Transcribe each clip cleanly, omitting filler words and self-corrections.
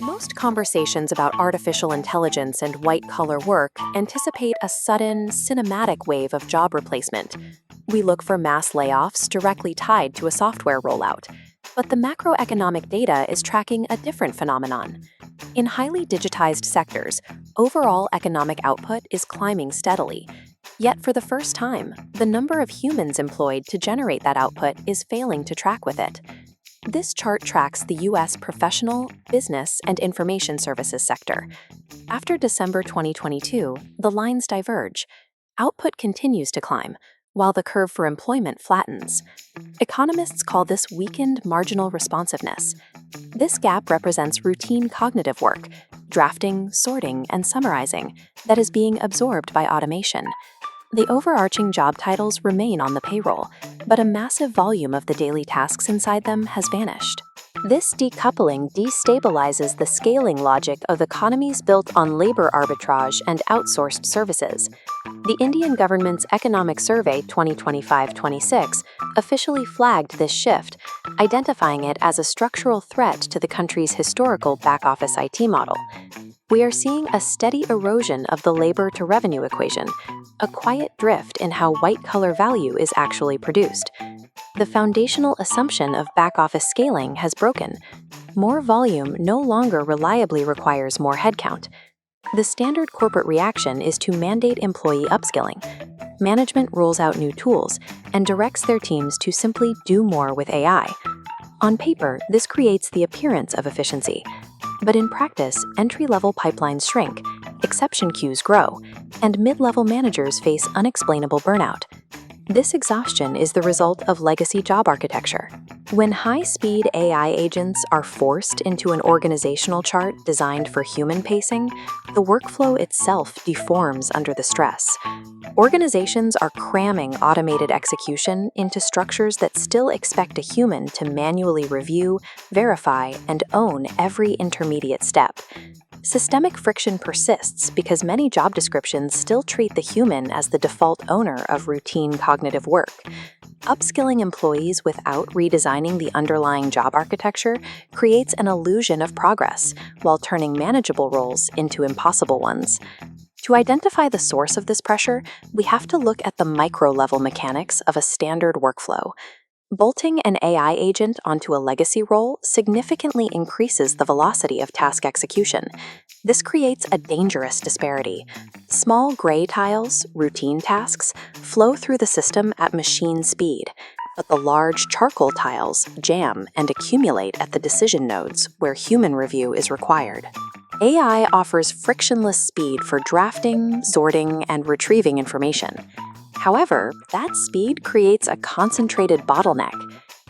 Most conversations about artificial intelligence and white-collar work anticipate a sudden, cinematic wave of job replacement. We look for mass layoffs directly tied to a software rollout. But the macroeconomic data is tracking a different phenomenon. In highly digitized sectors, overall economic output is climbing steadily. Yet for the first time, the number of humans employed to generate that output is failing to track with it. This chart tracks the U.S. professional, business, and information services sector. After December 2022, the lines diverge. Output continues to climb, while the curve for employment flattens. Economists call this weakened marginal responsiveness. This gap represents routine cognitive work, drafting, sorting, and summarizing, that is being absorbed by automation. The overarching job titles remain on the payroll, but a massive volume of the daily tasks inside them has vanished. This decoupling destabilizes the scaling logic of economies built on labor arbitrage and outsourced services. The Indian government's Economic Survey 2025-26 officially flagged this shift, identifying it as a structural threat to the country's historical back-office IT model. We are seeing a steady erosion of the labor-to-revenue equation, a quiet drift in how white-collar value is actually produced. The foundational assumption of back-office scaling has broken. More volume no longer reliably requires more headcount. The standard corporate reaction is to mandate employee upskilling. Management rolls out new tools and directs their teams to simply do more with AI. On paper, this creates the appearance of efficiency. But in practice, entry-level pipelines shrink, exception queues grow, and mid-level managers face unexplainable burnout. This exhaustion is the result of legacy job architecture. When high-speed AI agents are forced into an organizational chart designed for human pacing, the workflow itself deforms under the stress. Organizations are cramming automated execution into structures that still expect a human to manually review, verify, and own every intermediate step. Systemic friction persists because many job descriptions still treat the human as the default owner of routine cognitive work. Upskilling employees without redesigning the underlying job architecture creates an illusion of progress, while turning manageable roles into impossible ones. To identify the source of this pressure, we have to look at the micro-level mechanics of a standard workflow. Bolting an AI agent onto a legacy role significantly increases the velocity of task execution. This creates a dangerous disparity. Small gray tiles, routine tasks, flow through the system at machine speed, but the large charcoal tiles jam and accumulate at the decision nodes where human review is required. AI offers frictionless speed for drafting, sorting, and retrieving information. However, that speed creates a concentrated bottleneck.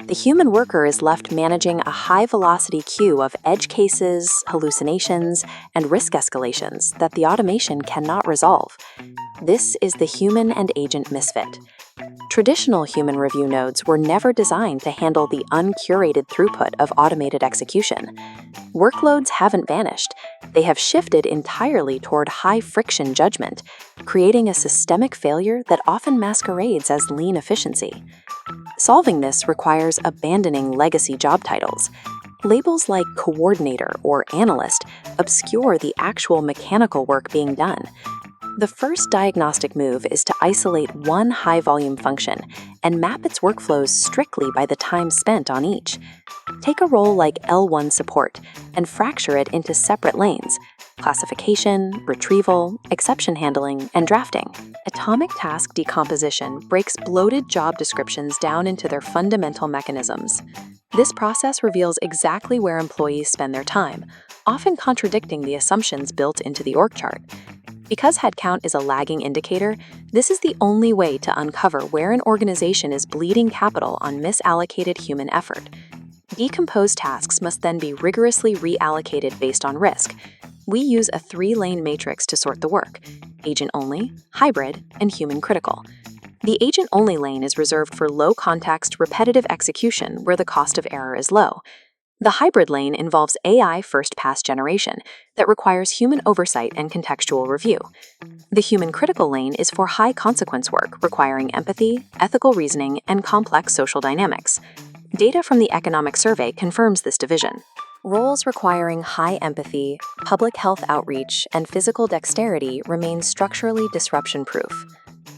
The human worker is left managing a high-velocity queue of edge cases, hallucinations, and risk escalations that the automation cannot resolve. This is the human and agent misfit. Traditional human review nodes were never designed to handle the uncurated throughput of automated execution. Workloads haven't vanished. They have shifted entirely toward high-friction judgment, creating a systemic failure that often masquerades as lean efficiency. Solving this requires abandoning legacy job titles. Labels like coordinator or analyst obscure the actual mechanical work being done. The first diagnostic move is to isolate one high-volume function and map its workflows strictly by the time spent on each. Take a role like L1 support and fracture it into separate lanes: classification, retrieval, exception handling, and drafting. Atomic task decomposition breaks bloated job descriptions down into their fundamental mechanisms. This process reveals exactly where employees spend their time, often contradicting the assumptions built into the org chart. Because headcount is a lagging indicator, this is the only way to uncover where an organization is bleeding capital on misallocated human effort. Decomposed tasks must then be rigorously reallocated based on risk. We use a 3-lane matrix to sort the work: agent-only, hybrid, and human-critical. The agent-only lane is reserved for low-context, repetitive execution where the cost of error is low. The hybrid lane involves AI first-pass generation that requires human oversight and contextual review. The human-critical lane is for high-consequence work requiring empathy, ethical reasoning, and complex social dynamics. Data from the economic survey confirms this division. Roles requiring high empathy, public health outreach, and physical dexterity remain structurally disruption-proof.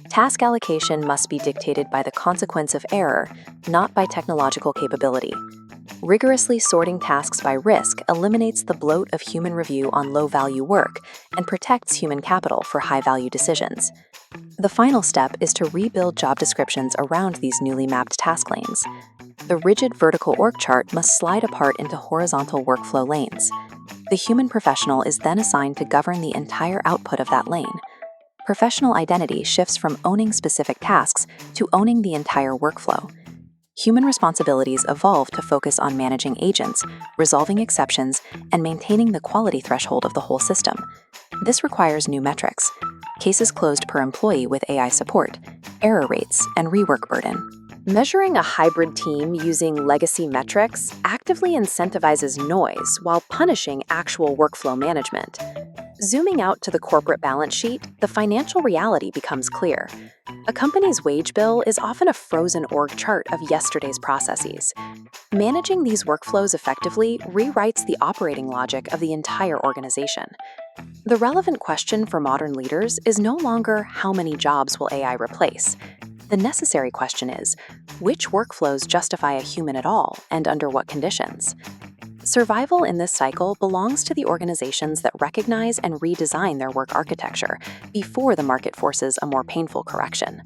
Task allocation must be dictated by the consequence of error, not by technological capability. Rigorously sorting tasks by risk eliminates the bloat of human review on low-value work and protects human capital for high-value decisions. The final step is to rebuild job descriptions around these newly mapped task lanes. The rigid vertical org chart must slide apart into horizontal workflow lanes. The human professional is then assigned to govern the entire output of that lane. Professional identity shifts from owning specific tasks to owning the entire workflow. Human responsibilities evolve to focus on managing agents, resolving exceptions, and maintaining the quality threshold of the whole system. This requires new metrics: cases closed per employee with AI support, error rates, and rework burden. Measuring a hybrid team using legacy metrics actively incentivizes noise while punishing actual workflow management. Zooming out to the corporate balance sheet, the financial reality becomes clear. A company's wage bill is often a frozen org chart of yesterday's processes. Managing these workflows effectively rewrites the operating logic of the entire organization. The relevant question for modern leaders is no longer how many jobs will AI replace. The necessary question is, which workflows justify a human at all and under what conditions? Survival in this cycle belongs to the organizations that recognize and redesign their work architecture before the market forces a more painful correction.